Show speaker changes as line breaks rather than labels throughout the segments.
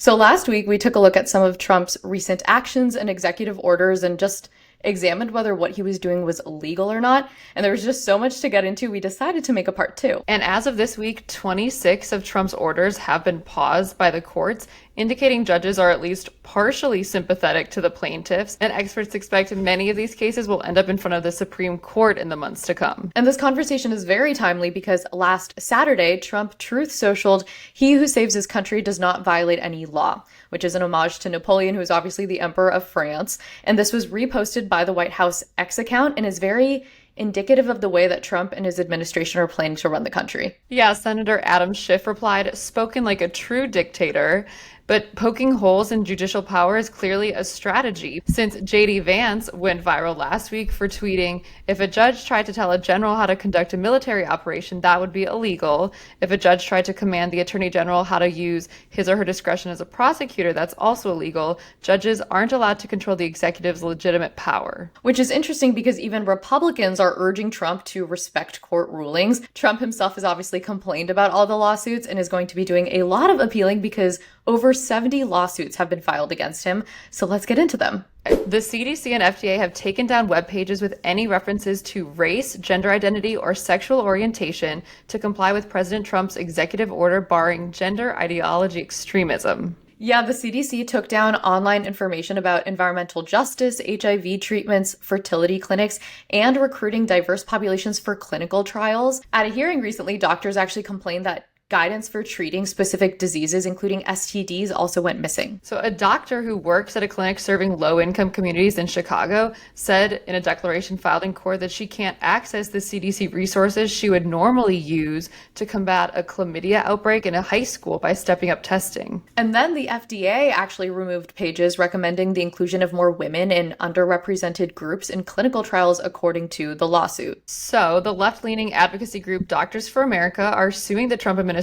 So last week, we took a look at some of Trump's recent actions and executive orders and just examined whether what he was doing was illegal or not. And there was just so much to get into, we decided to make a part two.
And as of this week, 26 of Trump's orders have been paused by the courts, indicating judges are at least partially sympathetic to the plaintiffs, and experts expect many of these cases will end up in front of the Supreme Court in the months to come.
And this conversation is very timely because last Saturday, Trump truth socialed, "He who saves his country does not violate any law," which is an homage to Napoleon, who is obviously the Emperor of France. And this was reposted by the White House X account and is very indicative of the way that Trump and his administration are planning to run the country.
Yeah, Senator Adam Schiff replied, "Spoken like a true dictator." But poking holes in judicial power is clearly a strategy, since JD Vance went viral last week for tweeting, "If a judge tried to tell a general how to conduct a military operation, that would be illegal. If a judge tried to command the attorney general how to use his or her discretion as a prosecutor, that's also illegal. Judges aren't allowed to control the executive's legitimate power."
Which is interesting because even Republicans are urging Trump to respect court rulings. Trump himself has obviously complained about all the lawsuits and is going to be doing a lot of appealing because over 70 lawsuits have been filed against him. So let's get into them.
The CDC and FDA have taken down web pages with any references to race, gender identity, or sexual orientation to comply with President Trump's executive order barring gender ideology extremism.
Yeah, the CDC took down online information about environmental justice, HIV treatments, fertility clinics, and recruiting diverse populations for clinical trials. At a hearing recently, doctors actually complained that guidance for treating specific diseases, including STDs, also went missing.
So a doctor who works at a clinic serving low-income communities in Chicago said in a declaration filed in court that she can't access the CDC resources she would normally use to combat a chlamydia outbreak in a high school by stepping up testing.
And then the FDA actually removed pages recommending the inclusion of more women in underrepresented groups in clinical trials, according to the lawsuit.
So the left-leaning advocacy group Doctors for America are suing the Trump administration,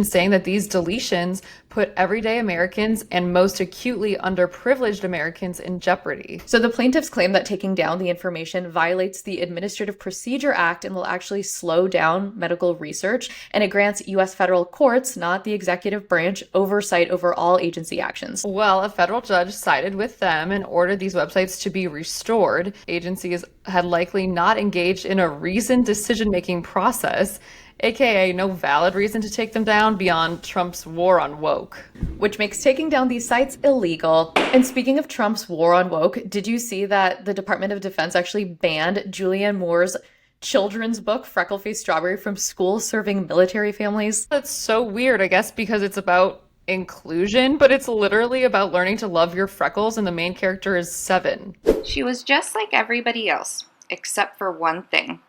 saying that these deletions put everyday Americans and most acutely underprivileged Americans in jeopardy.
So the plaintiffs claim that taking down the information violates the Administrative Procedure Act and will actually slow down medical research, and it grants U.S. federal courts, not the executive branch, oversight over all agency actions.
Well, a federal judge sided with them and ordered these websites to be restored. Agencies had likely not engaged in a reasoned decision-making process, aka no valid reason to take them down beyond Trump's war on woke.
Which makes taking down these sites illegal. And speaking of Trump's war on woke, did you see that the Department of Defense actually banned Julianne Moore's children's book, Freckle-Faced Strawberry, from schools serving military families?
That's so weird, I guess, because it's about inclusion, but it's literally about learning to love your freckles, and the main character is 7.
She was just like everybody else, except for one thing.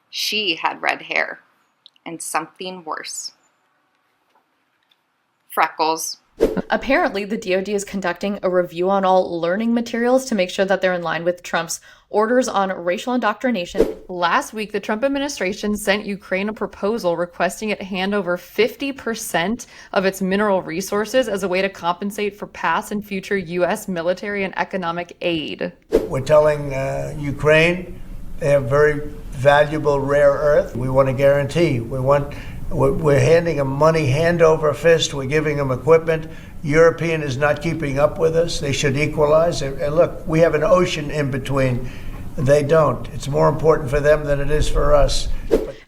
She had red hair. And something worse. Freckles.
Apparently, the DoD is conducting a review on all learning materials to make sure that they're in line with Trump's orders on racial indoctrination.
Last week, the Trump administration sent Ukraine a proposal requesting it hand over 50% of its mineral resources as a way to compensate for past and future U.S. military and economic aid.
We're telling Ukraine they have very valuable rare earth. We want to guarantee. We're handing them money hand over fist. We're giving them equipment. European is not keeping up with us. They should equalize. And look, we have an ocean in between. They don't. It's more important for them than it is for us.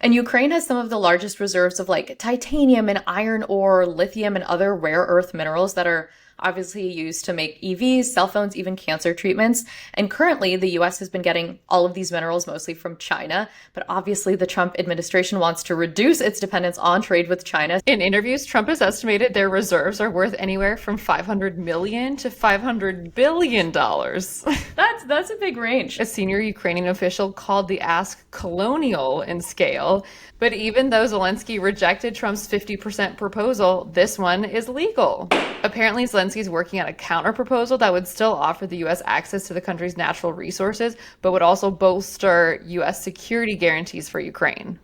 And Ukraine has some of the largest reserves of like titanium and iron ore, lithium, and other rare earth minerals that are obviously used to make EVs, cell phones, even cancer treatments. And currently, the US has been getting all of these minerals mostly from China. But obviously, the Trump administration wants to reduce its dependence on trade with China.
In interviews, Trump has estimated their reserves are worth anywhere from $500 million to $500 billion.
That's a big range.
A senior Ukrainian official called the ask colonial in scale. But even though Zelensky rejected Trump's 50% proposal, this one is legal. Apparently, Zelensky's working on a counter-proposal that would still offer the U.S. access to the country's natural resources, but would also bolster U.S. security guarantees for Ukraine.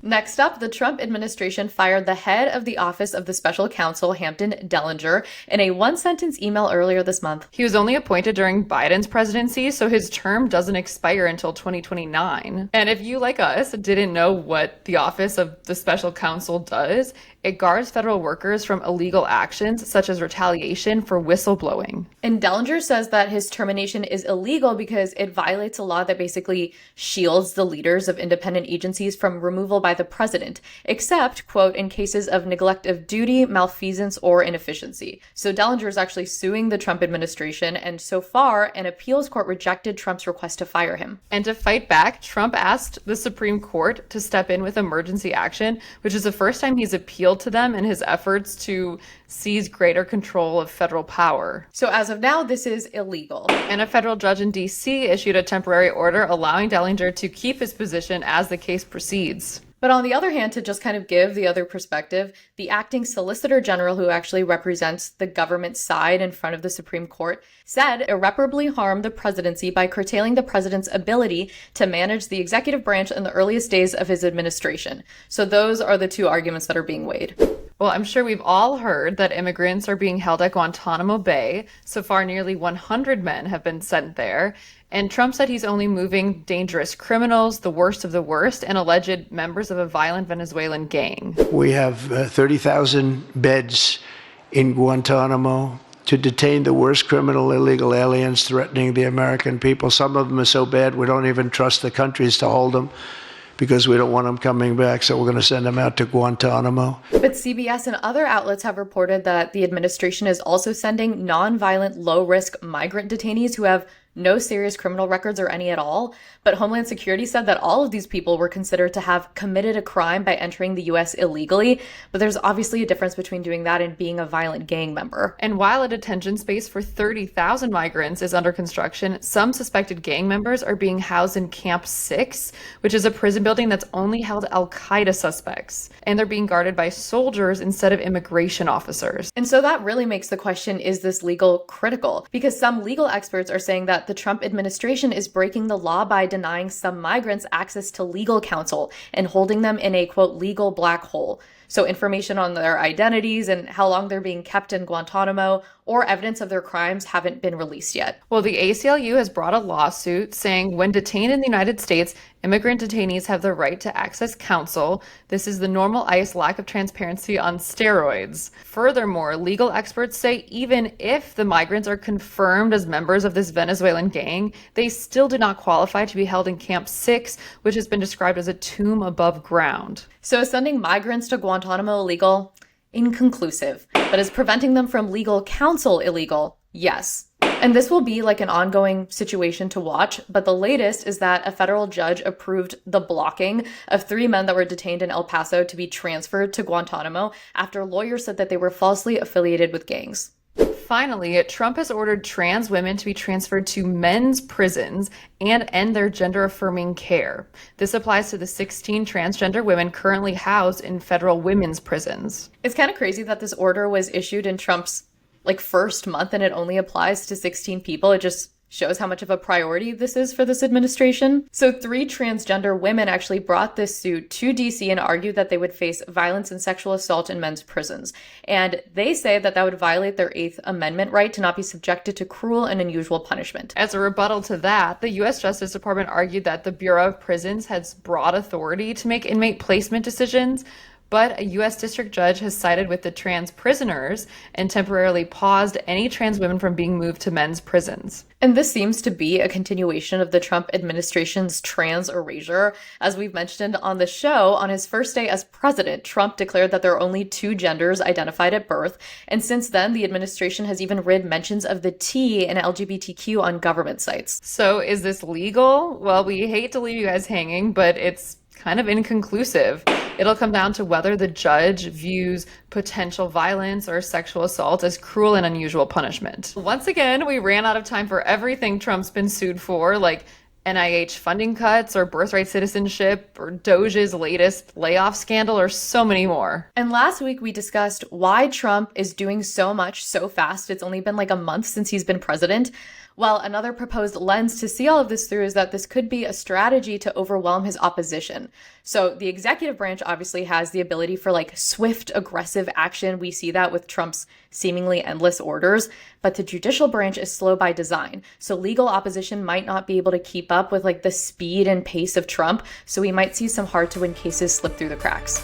Next up, the Trump administration fired the head of the Office of the Special Counsel, Hampton Dellinger, in a one-sentence email earlier this month.
He was only appointed during Biden's presidency, so his term doesn't expire until 2029. And if you, like us, didn't know what the Office of the Special Counsel does, it guards federal workers from illegal actions such as retaliation for whistleblowing.
And Dellinger says that his termination is illegal because it violates a law that basically shields the leaders of independent agencies from removal by the president, except, quote, in cases of neglect of duty, malfeasance, or inefficiency. So Dellinger is actually suing the Trump administration, and so far, an appeals court rejected Trump's request to fire him.
And to fight back, Trump asked the Supreme Court to step in with emergency action, which is the first time he's appealed to them in his efforts to seize greater control of federal power.
So as of now, this is illegal.
And a federal judge in D.C. issued a temporary order allowing Dellinger to keep his position as the case proceeds.
But on the other hand, to just kind of give the other perspective, the acting Solicitor General, who actually represents the government side in front of the Supreme Court, said irreparably harmed the presidency by curtailing the president's ability to manage the executive branch in the earliest days of his administration. So those are the two arguments that are being weighed.
Well, I'm sure we've all heard that immigrants are being held at Guantánamo Bay. So far, nearly 100 men have been sent there. And Trump said he's only moving dangerous criminals, the worst of the worst, and alleged members of a violent Venezuelan gang.
We have 30,000 beds in Guantánamo to detain the worst criminal illegal aliens threatening the American people. Some of them are so bad we don't even trust the countries to hold them, because we don't want them coming back, so we're going to send them out to Guantánamo.
But CBS and other outlets have reported that the administration is also sending nonviolent, low-risk migrant detainees who have no serious criminal records or any at all. But Homeland Security said that all of these people were considered to have committed a crime by entering the U.S. illegally. But there's obviously a difference between doing that and being a violent gang member.
And while a detention space for 30,000 migrants is under construction, some suspected gang members are being housed in Camp 6, which is a prison building that's only held Al-Qaeda suspects. And they're being guarded by soldiers instead of immigration officers.
And so that really makes the question, is this legal critical? Because some legal experts are saying that the Trump administration is breaking the law by denying some migrants access to legal counsel and holding them in a, quote, legal black hole. So information on their identities and how long they're being kept in Guantánamo or evidence of their crimes haven't been released yet.
Well, the ACLU has brought a lawsuit saying when detained in the United States, immigrant detainees have the right to access counsel. This is the normal ICE lack of transparency on steroids. Furthermore, legal experts say even if the migrants are confirmed as members of this Venezuelan gang, they still do not qualify to be held in Camp 6, which has been described as a tomb above ground.
So is sending migrants to Guantánamo illegal? Inconclusive. But is preventing them from legal counsel illegal? Yes. And this will be like an ongoing situation to watch, but the latest is that a federal judge approved the blocking of 3 men that were detained in El Paso to be transferred to Guantánamo after lawyers said that they were falsely affiliated with gangs.
Finally, Trump has ordered trans women to be transferred to men's prisons and end their gender-affirming care. This applies to the 16 transgender women currently housed in federal women's prisons.
It's kind of crazy that this order was issued in Trump's first month and it only applies to 16 people. It just shows how much of a priority this is for this administration. So 3 transgender women actually brought this suit to DC and argued that they would face violence and sexual assault in men's prisons. And they say that that would violate their 8th Amendment right to not be subjected to cruel and unusual punishment.
As a rebuttal to that, the U.S. Justice Department argued that the Bureau of Prisons has broad authority to make inmate placement decisions, but a U.S. district judge has sided with the trans prisoners and temporarily paused any trans women from being moved to men's prisons.
And this seems to be a continuation of the Trump administration's trans erasure. As we've mentioned on the show, on his first day as president, Trump declared that there are only 2 genders identified at birth. And since then, the administration has even rid mentions of the T in LGBTQ on government sites.
So is this legal? Well, we hate to leave you guys hanging, but it's kind of inconclusive. It'll come down to whether the judge views potential violence or sexual assault as cruel and unusual punishment. Once again, we ran out of time for everything Trump's been sued for, like NIH funding cuts or birthright citizenship or Doge's latest layoff scandal or so many more.
And last week we discussed why Trump is doing so much so fast. It's only been like a month since he's been president. Well, another proposed lens to see all of this through is that this could be a strategy to overwhelm his opposition. So the executive branch obviously has the ability for like swift, aggressive action. We see that with Trump's seemingly endless orders, but the judicial branch is slow by design. So legal opposition might not be able to keep up with like the speed and pace of Trump. So we might see some hard to win cases slip through the cracks.